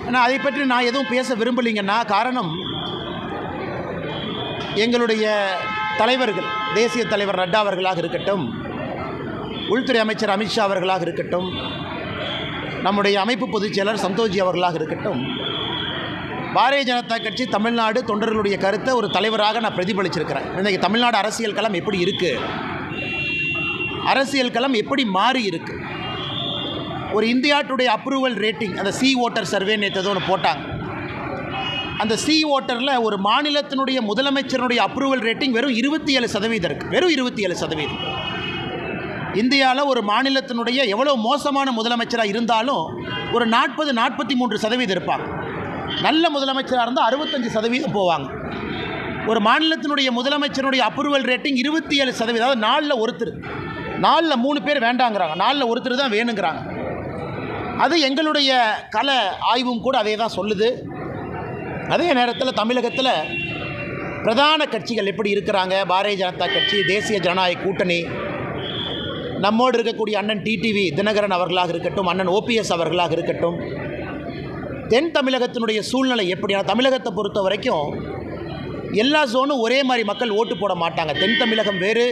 ஆனால் அதை பற்றி நான் எதுவும் பேச விரும்பலைங்கன்னா காரணம், எங்களுடைய தலைவர்கள், தேசிய தலைவர் நட்டா அவர்களாக இருக்கட்டும், உள்துறை அமைச்சர் அமித்ஷா அவர்களாக இருக்கட்டும், நம்முடைய அமைப்பு பொதுச் செயலர் சந்தோஷ்ஜி அவர்களாக இருக்கட்டும், பாரதிய ஜனதா கட்சி தமிழ்நாடு தொண்டர்களுடைய கருத்தை ஒரு தலைவராக நான் பிரதிபலிச்சிருக்கிறேன். இன்றைக்கி தமிழ்நாடு அரசியல் களம் எப்படி இருக்குது, அரசியல் களம் எப்படி மாறி இருக்குது. ஒரு இந்தியா டுடே அப்ரூவல் ரேட்டிங், அந்த சி ஓட்டர் சர்வே நேற்று ஒன்று போட்டாங்க. அந்த சி ஓட்டரில் ஒரு மாநிலத்தினுடைய முதலமைச்சருடைய அப்ரூவல் ரேட்டிங் வெறும் 27% இருக்குது. வெறும் 27%. இந்தியாவில் ஒரு மாநிலத்தினுடைய எவ்வளோ மோசமான முதலமைச்சராக இருந்தாலும் ஒரு 40-43% இருப்பாங்க. நல்ல முதலமைச்சராக இருந்தால் 65% போவாங்க. ஒரு மாநிலத்தினுடைய முதலமைச்சருடைய அப்ரூவல் ரேட்டிங் 27%. அதாவது 4ல் ஒருத்தர், 4ல் 3 பேர் வேண்டாங்கிறாங்க, 4ல் ஒருத்தர் தான் வேணுங்கிறாங்க. அது எங்களுடைய கள ஆய்வும் கூட அதே தான் சொல்லுது. அதே நேரத்தில் தமிழகத்தில் பிரதான கட்சிகள் எப்படி இருக்கிறாங்க, பாரதிய ஜனதா கட்சி, தேசிய ஜனநாயக கூட்டணி, நம்மோடு இருக்கக்கூடிய அண்ணன் டிடிவி தினகரன் அவர்களாக இருக்கட்டும், அண்ணன் ஓபிஎஸ் அவர்களாக இருக்கட்டும், தென் தமிழகத்தினுடைய சூழ்நிலை எப்படியான, தமிழகத்தை பொறுத்த வரைக்கும் எல்லா ஜோனும் ஒரே மாதிரி மக்கள் ஓட்டு போட மாட்டாங்க. தென் தமிழகம் வேறு,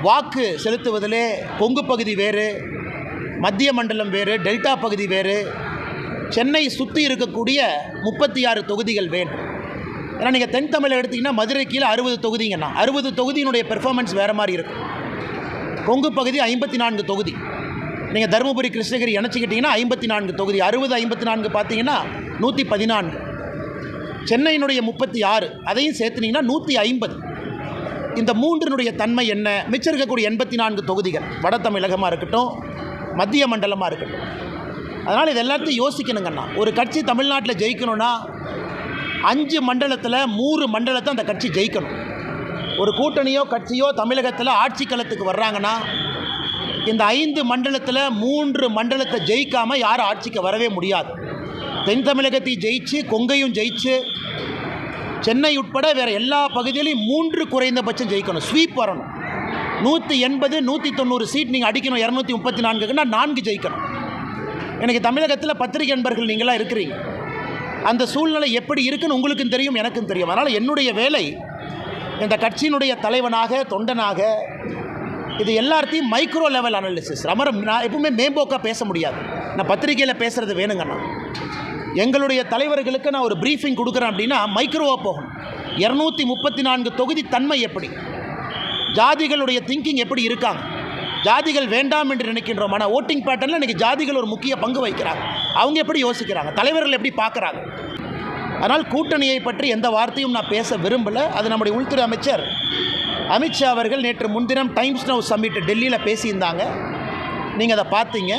வாக்கு செலுத்துவதிலே கொங்கு பகுதி வேறு, மத்திய மண்டலம் வேறு, டெல்டா பகுதி வேறு, சென்னை சுற்றி இருக்கக்கூடிய 36 தொகுதிகள் வேண்டும். ஏன்னா நீங்கள் தென் தமிழகம் எடுத்திங்கன்னா மதுரை கீழே 60 தொகுதிங்கன்னா 60 தொகுதியினுடைய பெர்ஃபார்மன்ஸ் வேறு மாதிரி இருக்கும். கொங்கு பகுதி 54 தொகுதி, நீங்கள் தருமபுரி கிருஷ்ணகிரி இணைச்சிக்கிட்டிங்கன்னா 54 தொகுதி, 60-54 பார்த்தீங்கன்னா 114. சென்னையினுடைய 36 அதையும் சேர்த்துனீங்கன்னா 150. இந்த மூன்றினுடைய தன்மை என்ன, மிச்சம் இருக்கக்கூடிய 84 தொகுதிகள் வட தமிழகமாக இருக்கட்டும், மத்திய மண்டலமாக இருக்கட்டும். அதனால் இது எல்லாத்தையும் யோசிக்கணுங்கண்ணா. ஒரு கட்சி தமிழ்நாட்டில் ஜெயிக்கணும்னா 5 மண்டலத்தில் 3 மண்டலத்தை அந்த கட்சி ஜெயிக்கணும். ஒரு கூட்டணியோ கட்சியோ தமிழகத்தில் ஆட்சி களத்துக்கு வர்றாங்கன்னா இந்த 5 மண்டலத்தில் 3 மண்டலத்தை ஜெயிக்காமல் யாரும் ஆட்சிக்கு வரவே முடியாது. தென் தமிழகத்தையும் ஜெயிச்சு, கொங்கையும் ஜெயிச்சு, சென்னை உட்பட வேறு எல்லா பகுதியிலையும் 3 குறைந்தபட்சம் ஜெயிக்கணும். ஸ்வீப் வரணும். 180-190 சீட் நீங்கள் அடிக்கணும். 234க்குன்னா 4 ஜெயிக்கணும். எனக்கு தமிழகத்தில் பத்திரிகை நண்பர்கள் நீங்களாம் இருக்கிறீங்க. அந்த சூழ்நிலை எப்படி இருக்குன்னு உங்களுக்கும் தெரியும், எனக்கும் தெரியும். அதனால் என்னுடைய வேலை இந்த கட்சியினுடைய தலைவனாக, தொண்டனாக, இது எல்லாத்தையும் மைக்ரோ லெவல் அனாலிசிஸ். நான் எப்பவுமே மேம்போக்காக பேச முடியாது. நான் பத்திரிகையில் பேசுகிறது வேணுங்கண்ணா. எங்களுடைய தலைவர்களுக்கு நான் ஒரு ப்ரீஃபிங் கொடுக்குறேன் அப்படின்னா மைக்ரோவாக போகணும். 234 தொகுதி தன்மை எப்படி, ஜாதிகளுடைய திங்கிங் எப்படி இருக்காங்க, ஜாதிகள் வேண்டாம் என்று நினைக்கின்றோம். ஆனால் ஓட்டிங் பேட்டர்னில் இன்றைக்கி ஜாதிகள் ஒரு முக்கிய பங்கு வகிக்கிறாங்க. அவங்க எப்படி யோசிக்கிறாங்க, தலைவர்கள் எப்படி பார்க்குறாங்க. அதனால் கூட்டணியை பற்றி எந்த வார்த்தையும் நான் பேச விரும்பலை. அது நம்முடைய உள்துறை அமைச்சர் அமித்ஷா அவர்கள் நேற்று முன்தினம் டைம்ஸ் நவ் சம்மிட் டெல்லியில் பேசியிருந்தாங்க. நீங்கள் அதை பார்த்தீங்க.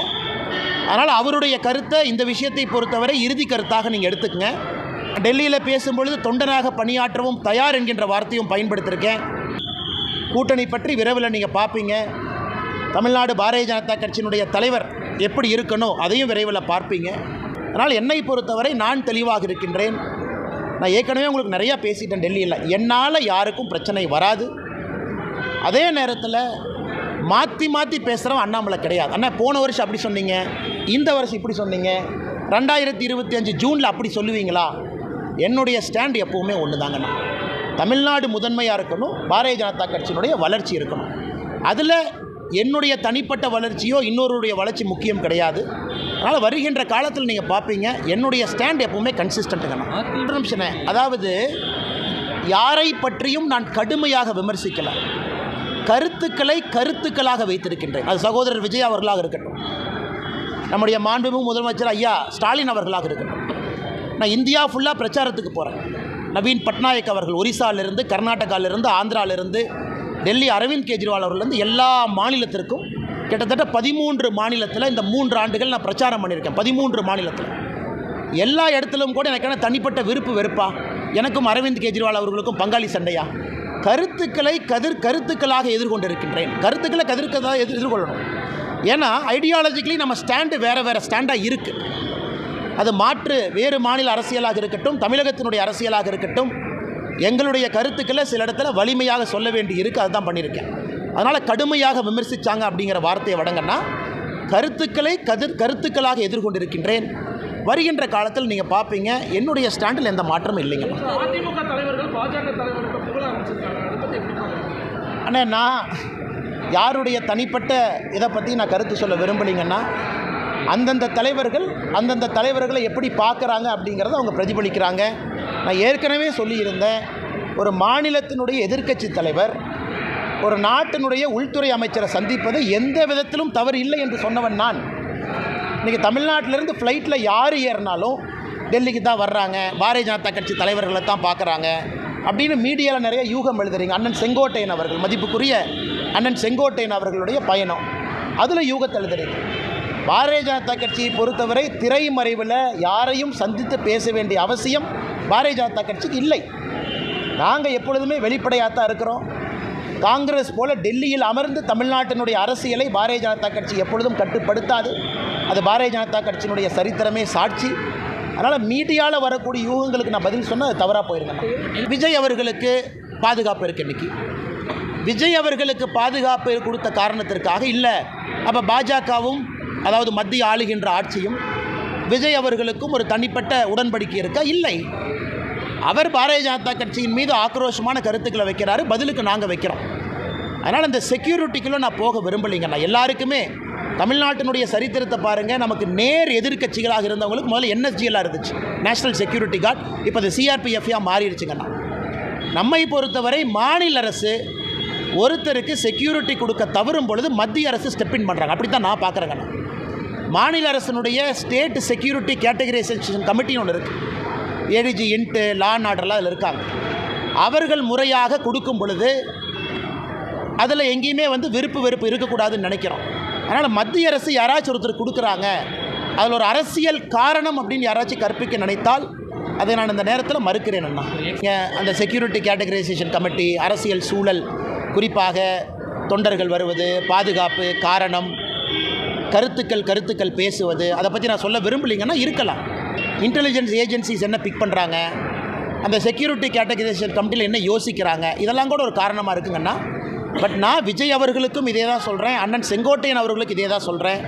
அதனால் அவருடைய கருத்தை, இந்த விஷயத்தை பொறுத்தவரை இறுதி கருத்தாக நீங்கள் எடுத்துக்கங்க. டெல்லியில் பேசும்பொழுது தொண்டனாக பணியாற்றவும் தயார் என்கின்ற வார்த்தையும் பயன்படுத்தியிருக்கேன். கூட்டணி பற்றி விரைவில் நீங்கள் பார்ப்பீங்க. தமிழ்நாடு பாரதிய ஜனதா கட்சியினுடைய தலைவர் எப்படி இருக்கணும் அதையும் விரைவில் பார்ப்பீங்க. அதனால் என்னை பொறுத்தவரை நான் தெளிவாக இருக்கின்றேன். நான் ஏற்கனவே உங்களுக்கு நிறையா பேசிட்டேன் டெல்லியில். என்னால் யாருக்கும் பிரச்சனை வராது. அதே நேரத்தில் மாற்றி மாற்றி பேசுகிறவன் அண்ணாமலை கிடையாது. அண்ணா போன வருஷம் அப்படி சொன்னீங்க, இந்த வருஷம் இப்படி சொன்னீங்க, 2025 ஜூனில் அப்படி சொல்லுவீங்களா? என்னுடைய ஸ்டாண்ட் எப்போவுமே ஒன்று தாங்கண்ணா. தமிழ்நாடு முதன்மையாக இருக்கணும், பாரதிய ஜனதா கட்சியினுடைய வளர்ச்சி இருக்கணும். அதில் என்னுடைய தனிப்பட்ட வளர்ச்சியோ இன்னொருடைய வளர்ச்சி முக்கியம் கிடையாது. அதனால் வருகின்ற காலத்தில் நீங்கள் பார்ப்பீங்க என்னுடைய ஸ்டாண்ட் எப்பவுமே கன்சிஸ்டண்ட்டுங்கண்ணா. அதாவது யாரை பற்றியும் நான் கடுமையாக விமர்சிக்கலை, கருத்துக்களை கருத்துக்களாக வைத்திருக்கின்றேன். அது சகோதரர் விஜய் அவர்களாக இருக்கட்டும், நம்முடைய மாண்புமிகு முதலமைச்சர் ஐயா ஸ்டாலின் அவர்களாக இருக்கட்டும். நான் இந்தியா ஃபுல்லாக பிரச்சாரத்துக்கு போகிறேன். நவீன் பட்நாயக் அவர்கள் ஒரிசாலிருந்து, கர்நாடகாவிலிருந்து, ஆந்திராவிலிருந்து, டெல்லி அரவிந்த் கெஜ்ரிவால் அவர்லேருந்து எல்லா மாநிலத்திற்கும் கிட்டத்தட்ட 13 மாநிலத்தில் இந்த 3 ஆண்டுகள் நான் பிரச்சாரம் பண்ணியிருக்கேன். 13 மாநிலத்தில் எல்லா இடத்துலையும் கூட எனக்கான தனிப்பட்ட விருப்பு வெறுப்பா, எனக்கும் அரவிந்த் கெஜ்ரிவால் அவர்களுக்கும் பங்காளி சண்டையா? கருத்துக்களை கருத்துக்களாக எதிர்கொண்டிருக்கின்றேன். கருத்துக்களை கதிர்க்கதாக எதிர்கொள்ளணும். ஏன்னா ஐடியாலஜிக்கலி நம்ம ஸ்டாண்டு வேறு ஸ்டாண்டாக இருக்குது. அது மாற்று வேறு மாநில அரசியலாக இருக்கட்டும், தமிழகத்தினுடைய அரசியலாக இருக்கட்டும், எங்களுடைய கருத்துக்களை சில இடத்துல வலிமையாக சொல்ல வேண்டி இருக்குது. அதுதான் பண்ணியிருக்கேன். அதனால் கடுமையாக விமர்சித்தாங்க அப்படிங்கிற வார்த்தையை வழங்கன்னா கருத்துக்களை கருத்துக்களாக எதிர்கொண்டிருக்கின்றேன். வருகின்ற காலத்தில் நீங்கள் பார்ப்பீங்க என்னுடைய ஸ்டாண்டில் எந்த மாற்றமும் இல்லைங்க. அதிமுக தலைவர்கள் பாஜக தலைவர்கள் புகழ ஆரம்பிச்சிருக்காங்க. அதை பற்றி எப்படி பார்க்குறீங்க? ஆனால் நான் யாருடைய தனிப்பட்ட இதை பற்றி நான் கருத்து சொல்ல விரும்பலைங்கன்னா, அந்தந்த தலைவர்களை எப்படி பார்க்குறாங்க அப்படிங்கிறத அவங்க பிரதிபலிக்கிறாங்க. நான் ஏற்கனவே சொல்லியிருந்தேன், ஒரு மாநிலத்தினுடைய எதிர்க்கட்சி தலைவர் ஒரு நாட்டினுடைய உள்துறை அமைச்சரை சந்திப்பது எந்த விதத்திலும் தவறு இல்லை என்று சொன்னவன் நான். இன்றைக்கி தமிழ்நாட்டிலேருந்து ஃப்ளைட்டில் யார் ஏறினாலும் டெல்லிக்கு தான் வர்றாங்க, பாரதிய ஜனதா கட்சி தலைவர்களை தான் பார்க்குறாங்க அப்படின்னு மீடியாவில் நிறைய யூகம் எழுதுறீங்க. அண்ணன் செங்கோட்டையன் அவர்கள், மதிப்புக்குரிய அண்ணன் செங்கோட்டையன் அவர்களுடைய பயணம், அதில் யூகத்தை எழுதுறீங்க. பாரதிய ஜனதா கட்சியை பொறுத்தவரை திரைமறைவில் யாரையும் சந்தித்து பேச வேண்டிய அவசியம் பாரதிய ஜனதா கட்சிக்கு இல்லை. நாங்கள் எப்பொழுதுமே வெளிப்படையாக தான் இருக்கிறோம். காங்கிரஸ் போல டெல்லியில் அமர்ந்து தமிழ்நாட்டினுடைய அரசியலை பாரதிய ஜனதா கட்சி எப்பொழுதும் கட்டுப்படுத்தாது. அது பாரதிய ஜனதா கட்சியினுடைய சரித்திரமே சாட்சி. அதனால் மீடியாவில் வரக்கூடிய யூகங்களுக்கு நான் பதில் சொன்னால் அது தவறாக போயிருங்க. விஜய் அவர்களுக்கு பாதுகாப்பு இருக்குது. இன்றைக்கி விஜய் அவர்களுக்கு பாதுகாப்பு கொடுத்த காரணத்திற்காக இல்லை, அப்போ பாஜகவும் அதாவது மத்திய ஆளுகின்ற ஆட்சியும் விஜய் அவர்களுக்கும் ஒரு தனிப்பட்ட உடன்படிக்கை இருக்கா? இல்லை. அவர் பாரதிய ஜனதா கட்சியின் மீது ஆக்ரோஷமான கருத்துக்களை வைக்கிறாரு, பதிலுக்கு நாங்கள் வைக்கிறோம். அதனால் இந்த செக்யூரிட்டிக்குள்ளே நான் போக விரும்பலைங்க. நான் எல்லாருக்குமே தமிழ்நாட்டினுடைய சரித்திரத்தை பாருங்கள். நமக்கு நேர் எதிர்க்கட்சிகளாக இருந்தவங்களுக்கு முதல்ல என்எஸ்ஜிஎல்லாம் இருந்துச்சு, நேஷ்னல் செக்யூரிட்டி கார்டு. இப்போ அது சிஆர்பிஎஃப்ஆ மாறிடுச்சுங்கண்ணா. நம்மை பொறுத்தவரை மாநில அரசு ஒருத்தருக்கு செக்யூரிட்டி கொடுக்க தவறும் பொழுது மத்திய அரசு ஸ்டெப்பின் பண்ணுறாங்க. அப்படி தான் நான் பார்க்குறேங்கண்ணா. மாநில அரசினுடைய ஸ்டேட் செக்யூரிட்டி கேட்டகரைசேஷன் கமிட்டின்னு ஒன்று இருக்குது. ஏடிஜி இன்ட்டு லா அண்ட் ஆர்டர்லாம் அதில் இருக்காங்க. அவர்கள் முறையாக கொடுக்கும் பொழுது அதில் எங்கேயுமே விருப்பு வெறுப்பு இருக்கக்கூடாதுன்னு நினைக்கிறோம். அதனால் மத்திய அரசு யாராச்சும் ஒருத்தர் கொடுக்குறாங்க, அதில் ஒரு அரசியல் காரணம் அப்படின்னு யாராச்சும் கற்பிக்க நினைத்தால் அதை நான் இந்த நேரத்தில் மறுக்கிறேன்னா. அந்த செக்யூரிட்டி கேட்டகரைசேஷன் கமிட்டி, அரசியல் சூழல், குறிப்பாக தொண்டர்கள் வருவது, பாதுகாப்பு காரணம், கருத்துக்கள் பேசுவது, அதை பற்றி நான் சொல்ல விரும்பலைங்கன்னா இருக்கலாம். இன்டெலிஜென்ஸ் ஏஜென்சிஸ் என்ன பிக் பண்ணுறாங்க, அந்த செக்யூரிட்டி கேட்டகரைசேஷன் கமிட்டியில் என்ன யோசிக்கிறாங்க, இதெல்லாம் கூட ஒரு காரணமாக இருக்குங்கன்னா. பட் நான் விஜய் அவர்களுக்கும் இதே தான் சொல்கிறேன், அண்ணன் செங்கோட்டையன் அவர்களுக்கு இதே தான் சொல்கிறேன்.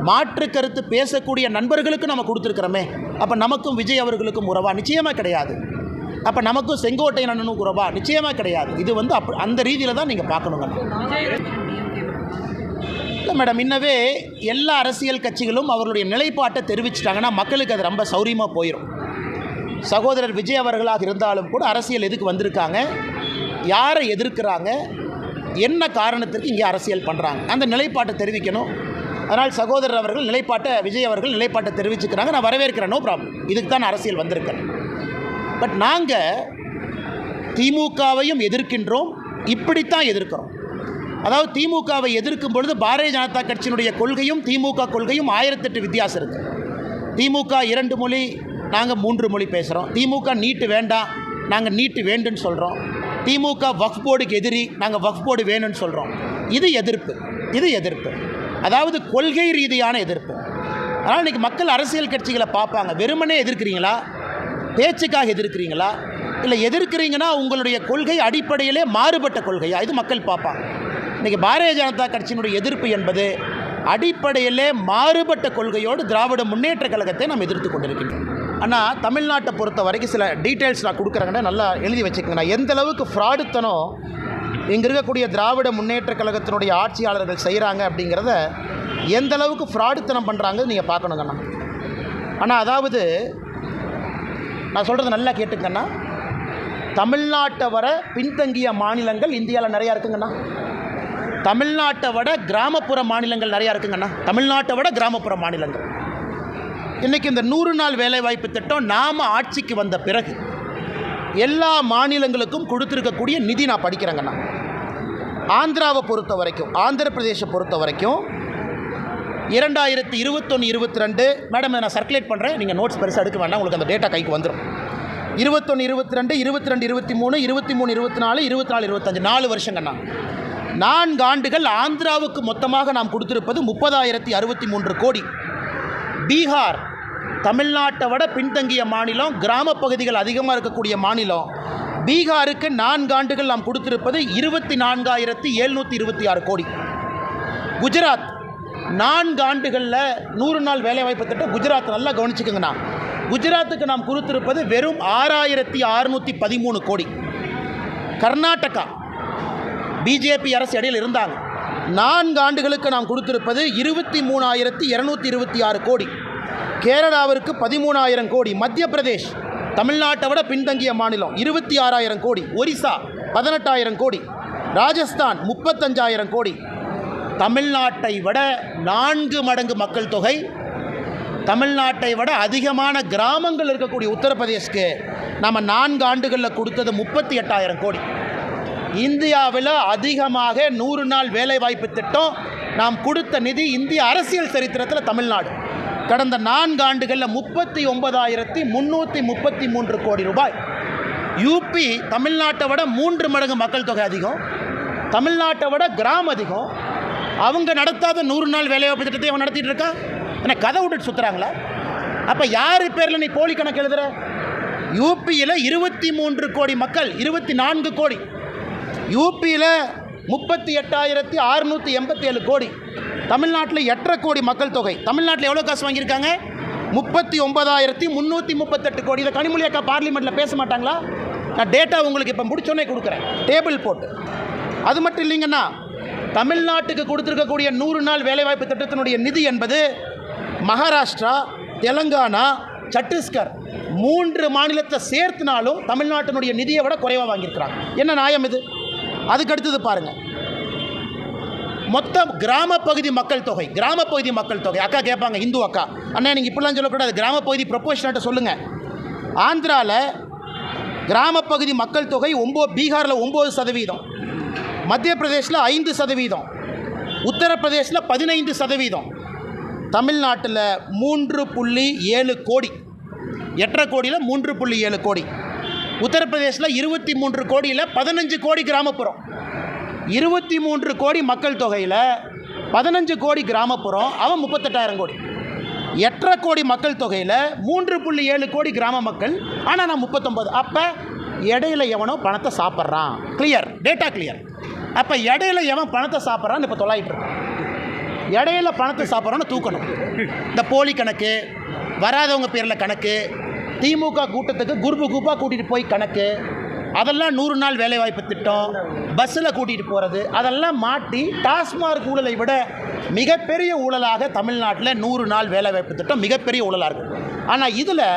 மாற்று கருத்து பேசக்கூடிய நண்பர்களுக்கும் நம்ம கொடுத்துருக்குறோமே, அப்போ நமக்கும் விஜய் அவர்களுக்கும் உறவா? நிச்சயமாக கிடையாது. அப்போ நமக்கும் செங்கோட்டையன் அண்ணனுக்கும் உறவா? நிச்சயமாக கிடையாது. இது அந்த ரீதியில் தான் நீங்கள் பார்க்கணுங்க. இல்லை மேடம், இன்னவே எல்லா அரசியல் கட்சிகளும் அவர்களுடைய நிலைப்பாட்டை தெரிவிச்சிட்டாங்கன்னா மக்களுக்கு அது ரொம்ப சௌரியமாக போயிடும். சகோதரர் விஜய் அவர்களாக இருந்தாலும் கூட அரசியல் எதுக்கு வந்திருக்காங்க, யாரை எதிர்க்கிறாங்க, என்ன காரணத்திற்கு இங்கே அரசியல் பண்ணுறாங்க, அந்த நிலைப்பாட்டை தெரிவிக்கணும். அதனால் சகோதரர் அவர்கள் விஜய் அவர்கள் நிலைப்பாட்டை தெரிவிச்சுக்கிறாங்க, நான் வரவேற்கிறேன், நோ ப்ராப்ளம். இதுக்கு தான் நான் அரசியல் வந்திருக்கேன். பட் நாங்கள் திமுகவையும் எதிர்க்கின்றோம், இப்படித்தான் எதிர்க்கிறோம். அதாவது திமுகவை எதிர்க்கும் பொழுது பாரதிய ஜனதா கட்சியினுடைய கொள்கையும் திமுக கொள்கையும் 1008 வித்தியாசம் இருக்குது. திமுக 2 மொழி, நாங்கள் 3 மொழி பேசுகிறோம். திமுக நீட்டு வேண்டாம், நாங்கள் நீட்டு வேண்டுன்னு சொல்கிறோம். திமுக வக்ஃப் போர்டுக்கு எதிரி, நாங்கள் வக்ஃப் போர்டு வேணும்னு சொல்கிறோம். இது எதிர்ப்பு, அதாவது கொள்கை ரீதியான எதிர்ப்பு. அதனால் இன்றைக்கி மக்கள் அரசியல் கட்சிகளை பார்ப்பாங்க. வெறுமனே எதிர்க்கிறீங்களா, பேச்சுக்காக எதிர்க்கிறீங்களா, இல்லை எதிர்க்கிறீங்கன்னா உங்களுடைய கொள்கை அடிப்படையிலே மாறுபட்ட கொள்கையா, இது மக்கள் பார்ப்பாங்க. இன்றைக்கி பாரதிய ஜனதா கட்சியினுடைய எதிர்ப்பு என்பது அடிப்படையிலே மாறுபட்ட கொள்கையோடு திராவிட முன்னேற்ற கழகத்தை நாம் எதிர்த்து கொண்டிருக்கின்றோம். ஆனால் தமிழ்நாட்டை பொறுத்த வரைக்கும் சில டீட்டெயில்ஸ் நான் கொடுக்குறேங்கன்னா நல்லா எழுதி வச்சுக்கோங்க. நான் எந்த அளவுக்கு ஃப்ராடுத்தனம் இங்கே இருக்கக்கூடிய திராவிட முன்னேற்ற கழகத்தினுடைய ஆட்சியாளர்கள் செய்கிறாங்க அப்படிங்கிறத, எந்த அளவுக்கு ஃப்ராடுத்தனம் பண்ணுறாங்க நீங்கள் பார்க்கணுங்கண்ணா. ஆனால் அதாவது நான் சொல்கிறது நல்லா கேட்டுக்கண்ணா, தமிழ்நாட்டை வர பின்தங்கிய மாநிலங்கள் இந்தியாவில் நிறையா இருக்குங்கண்ணா. தமிழ்நாட்டை விட கிராமப்புற மாநிலங்கள் நிறையா இருக்குங்கண்ணா. தமிழ்நாட்டை விட கிராமப்புற மாநிலங்கள். இன்றைக்கி இந்த 100 நாள் வேலைவாய்ப்பு திட்டம் நாம் ஆட்சிக்கு வந்த பிறகு எல்லா மாநிலங்களுக்கும் கொடுத்துருக்கக்கூடிய நிதி நான் படிக்கிறேங்கண்ணா. ஆந்திராவை பொறுத்த வரைக்கும், ஆந்திர பிரதேசை பொறுத்த வரைக்கும் 2021-22 மேடம் நான் சர்க்குலேட் பண்ணுறேன், நீங்கள் நோட்ஸ் பெருசாக எடுக்க வேண்டாம், உங்களுக்கு அந்த டேட்டா கைக்கு வந்துடும். 21-22, 22-23, 23-24, 24-25 4 வருஷங்கண்ணா. 4 ஆண்டுகள் ஆந்திராவுக்கு மொத்தமாக நாம் கொடுத்திருப்பது 30,063 கோடி. பீகார் தமிழ்நாட்டை விட பின்தங்கிய மாநிலம், கிராம பகுதிகள் அதிகமாக இருக்கக்கூடிய மாநிலம். பீகாருக்கு 4 ஆண்டுகள் நாம் கொடுத்திருப்பது 24,726 கோடி. குஜராத் 4 ஆண்டுகளில் 100 நாள் வேலைவாய்ப்பு திட்டம் குஜராத் நல்லா கவனிச்சுக்கோங்கண்ணா. குஜராத்துக்கு நாம் கொடுத்திருப்பது வெறும் 6613 கோடி. கர்நாடகா பிஜேபி அரசு இடையில் இருந்தாங்க, 4 ஆண்டுகளுக்கு நாம் கொடுத்திருப்பது 23,226 கோடி. கேரளாவிற்கு 13,000 கோடி. மத்திய பிரதேஷ் தமிழ்நாட்டை விட பின்தங்கிய மாநிலம் 26,000 கோடி. ஒரிசா 18,000 கோடி. ராஜஸ்தான் 35,000 கோடி. தமிழ்நாட்டை விட 4 மடங்கு மக்கள் தொகை, தமிழ்நாட்டை விட அதிகமான கிராமங்கள் இருக்கக்கூடிய உத்தரப்பிரதேஷ்க்கு நம்ம 4 ஆண்டுகளில் கொடுத்தது 38,000 கோடி. இந்தியாவில் அதிகமாக 100 நாள் வேலைவாய்ப்பு திட்டம் நாம் கொடுத்த நிதி இந்திய அரசியல் சரித்திரத்தில் தமிழ்நாடு. கடந்த 4 ஆண்டுகளில் 39,333 கோடி ரூபாய். யூபி தமிழ்நாட்டை விட 3 மடங்கு மக்கள் தொகை அதிகம், தமிழ்நாட்டை விட கிராமம் அதிகம். அவங்க நடத்தாத 100 நாள் வேலைவாய்ப்பு திட்டத்தை அவன் நடத்திட்டு இருக்கா. என்ன கதை விட்டுட்டு சுற்றுறாங்களா? அப்போ யார் பேரில் நீ போலி கணக்கு எழுதுற? யூபியில் 23 கோடி மக்கள், 24 கோடி. யூபியில் 38,687 கோடி. தமிழ்நாட்டில் 8.5 கோடி மக்கள் தொகை. தமிழ்நாட்டில் எவ்வளோ காசு வாங்கியிருக்காங்க? 39,338 கோடி. இதை கனிமொழி அக்கா பார்லிமெண்ட்டில் பேச மாட்டாங்களா? நான் டேட்டா உங்களுக்கு இப்போ முடிச்சோன்னே கொடுக்குறேன், டேபிள் போட்டு. அது மட்டும் இல்லைங்கன்னா, தமிழ்நாட்டுக்கு கொடுத்துருக்கக்கூடிய 100 நாள் வேலைவாய்ப்பு திட்டத்தினுடைய நிதி என்பது மகாராஷ்டிரா, தெலுங்கானா, சத்தீஸ்கர் 3 மாநிலத்தை சேர்த்துனாலும் தமிழ்நாட்டினுடைய நிதியை விட குறைவாக வாங்கியிருக்கிறாங்க. என்ன நியாயம் இது? அதுக்கு அடுத்தது பாருங்கள், மொத்தம் கிராமப்பகுதி மக்கள் தொகை. கிராமப்பகுதி மக்கள் தொகை அக்கா கேட்பாங்க, இந்து அக்கா, அண்ணா நீங்கள் இப்படிலாம் சொல்லக்கூடாது, கிராமப்பகுதி ப்ரொபோஷனேட்டை சொல்லுங்கள். ஆந்திராவில் கிராமப்பகுதி மக்கள் தொகை பீகாரில் 9%, மத்திய பிரதேசில் 5%, உத்தரப்பிரதேசில் 15%, தமிழ்நாட்டில் 3.7 கோடி. 8.5 கோடியில் 3.7 கோடி. உத்தரப்பிரதேசில் 23 கோடியில் 15 கோடி கிராமப்புறம். 23 கோடி மக்கள் தொகையில் 15 கோடி கிராமப்புறம், அவன் 38,000 கோடி. 8.5 கோடி மக்கள் தொகையில் 3.7 கோடி கிராம மக்கள், ஆனால் நான் 39. அப்போ இடையில எவனோ பணத்தை சாப்பிட்றான். Clear, data clear. அப்போ இடையில எவன் பணத்தை சாப்பிட்றான்னு இப்போ தொலையிட்டு இருக்கான். இடையில பணத்தை சாப்பிட்றான்னு தூக்கணும். இந்த போலி கணக்கு, வராதவங்க பேரில் கணக்கு, திமுக கூட்டத்துக்கு குரூப்பாக கூட்டிகிட்டு போய் கணக்கு, அதெல்லாம் 100 நாள் வேலைவாய்ப்பு திட்டம், பஸ்ஸில் கூட்டிகிட்டு போகிறது, அதெல்லாம் மாட்டி டாஸ்மார்க் ஊழலை விட மிகப்பெரிய ஊழலாக தமிழ்நாட்டில் 100 நாள் வேலைவாய்ப்பு திட்டம் மிகப்பெரிய ஊழலாக இருக்குது. ஆனால் இதில்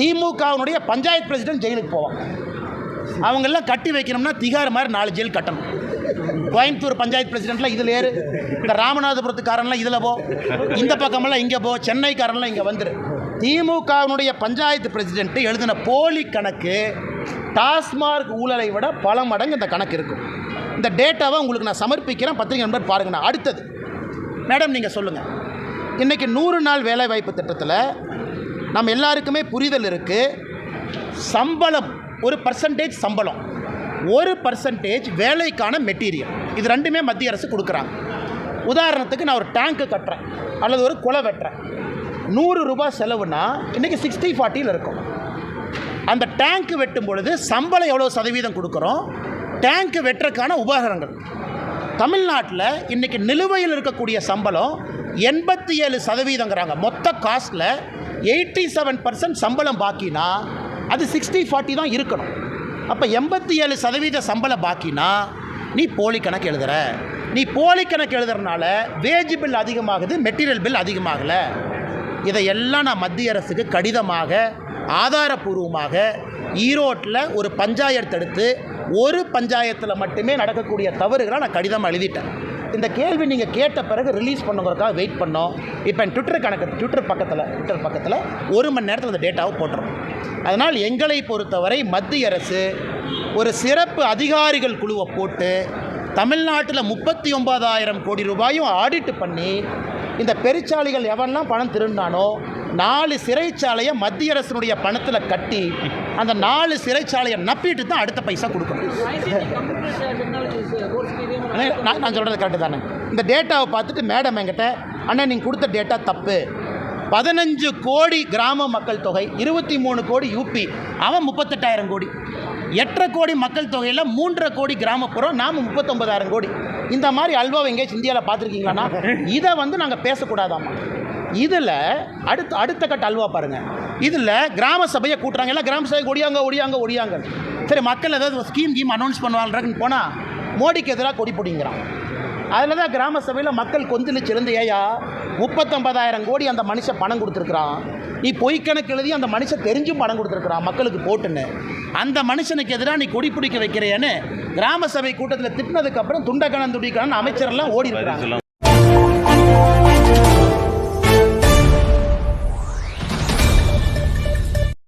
திமுகவினுடைய பஞ்சாயத்து பிரசிடென்ட் ஜெயிலுக்கு போவான். அவங்கெல்லாம் கட்டி வைக்கணும்னா திகார் மாதிரி 4 ஜெயில் கட்டணும். கோயம்புத்தூர் பஞ்சாயத்து பிரசிடென்ட்லாம் இதில் ஏறு, இந்த ராமநாதபுரத்துக்காரன்லாம் இதில் போ, இந்த பக்கமெல்லாம் இங்கே போ, சென்னைக்காரன்லாம் இங்கே வந்துடு. திமுகவினுடைய பஞ்சாயத்து பிரசிடென்ட் எழுதின போலி கணக்கு டாஸ்மார்க் ஊழலை விட பல மடங்கு இந்த கணக்கு இருக்கும். இந்த டேட்டாவை உங்களுக்கு நான் சமர்ப்பிக்கிறேன், பத்திரிகை நண்பர் பாருங்கண்ணா. அடுத்தது மேடம் நீங்கள் சொல்லுங்கள், இன்றைக்கி 100 நாள் வேலைவாய்ப்பு திட்டத்தில் நம்ம எல்லாருக்குமே புரிதல் இருக்குது. சம்பளம் ஒரு பர்சன்டேஜ், சம்பளம் 1% வேலைக்கான மெட்டீரியல், இது ரெண்டுமே மத்திய அரசு கொடுக்குறாங்க. உதாரணத்துக்கு நான் ஒரு டேங்க்கு கட்டுறேன் அல்லது ஒரு குலை வெட்டுறேன், 100 ரூபாய் செலவுனா இன்றைக்கி 60-40 இருக்கும். அந்த டேங்க்கு வெட்டும் பொழுது சம்பளம் எவ்வளோ சதவீதம் கொடுக்குறோம்? டேங்க்கு வெட்டுறதுக்கான உபகரணங்கள். தமிழ்நாட்டில் இன்றைக்கி நிலுவையில் இருக்கக்கூடிய சம்பளம் 87%. மொத்த காஸ்ட்டில் 87% சம்பளம் பாக்கினா அது 60-40 தான் இருக்கணும். அப்போ 87% சம்பளம் பாக்கினா நீ போலி கணக்கு எழுதுகிற. நீ போலி கணக்கு எழுதுறதுனால வேஜ் பில் அதிகமாகுது, மெட்டீரியல் பில் அதிகமாகலை. இதையெல்லாம் நான் மத்திய அரசுக்கு கடிதமாக ஆதாரபூர்வமாக ஈரோட்டில் ஒரு பஞ்சாயத்து எடுத்து, ஒரு பஞ்சாயத்தில் மட்டுமே நடக்கக்கூடிய தவறுகளை நான் கடிதமாக எழுதிட்டேன். இந்த கேள்வி நீங்கள் கேட்ட பிறகு ரிலீஸ் பண்ணுங்கிறதுக்காக வெயிட் பண்ணோம். இப்போ என் ட்விட்டர் பக்கத்தில் 1 மணி நேரத்தில் அந்த டேட்டாவை போட்டுரும். அதனால் எங்களை பொறுத்தவரை மத்திய அரசு ஒரு சிறப்பு அதிகாரிகள் குழுவை போட்டு தமிழ்நாட்டில் 39,000 கோடி ரூபாயும் ஆடிட் பண்ணி, இந்த பெருச்சாளிகள் எவன்லாம் பணம் திருண்டானோ 4 சிறைச்சாலையை மத்திய அரசினுடைய பணத்தில் கட்டி அந்த 4 சிறைச்சாலையை நப்பிட்டு தான் அடுத்த பைசா கொடுக்கணும். நான் சொல்கிறது கரெக்டு தானே? இந்த டேட்டாவை பார்த்துட்டு மேடம் என்கிட்ட, அண்ணா நீங்கள் கொடுத்த டேட்டா தப்பு, 15 கோடி கிராம மக்கள் தொகை, 23 கோடி யூபி, அவன் 38,000 கோடி. 8.5 கோடி மக்கள் தொகையில் 3.5 கோடி கிராமப்புறம், நாம் 39,000 கோடி. இந்த மாதிரி அல்வாவை எங்கேயாச்சும் இந்தியாவில் பார்த்துருக்கீங்களாண்ணா? இதை வந்து நாங்கள் பேசக்கூடாதாம்மா. இதில் அடுத்த கட்ட அல்வா பாருங்கள். இதில் கிராம சபையை கூட்டுறாங்க. எல்லாம் கிராம சபைக்கு ஒடியாங்க. சரி, மக்கள் ஏதாவது ஸ்கீம் அனௌன்ஸ் பண்ணுவாங்கன்னு போனால் மோடிக்கு எதிராக கொடி பிடிங்கிறான். அதில் தான் கிராம சபையில் மக்கள் கொந்தளிச்சிருந்து, ஏயா 39,000 கோடி அந்த மனுஷன் பணம் கொடுத்துருக்குறான், நீ பொய்க்கணக்கு எழுதி அந்த மனுஷன் தெரிஞ்சும் பணம் கொடுத்துருக்குறான் மக்களுக்கு போட்டுன்னு, அந்த மனுஷனுக்கு எதிராக நீ கொடி பிடிக்க வைக்கிறேன்னு கிராம சபை கூட்டத்தில் திட்டினதுக்கப்புறம் துண்டக்கணம் துடிக்கணும்னு அமைச்சரெல்லாம் ஓடி இருக்கிறாங்க.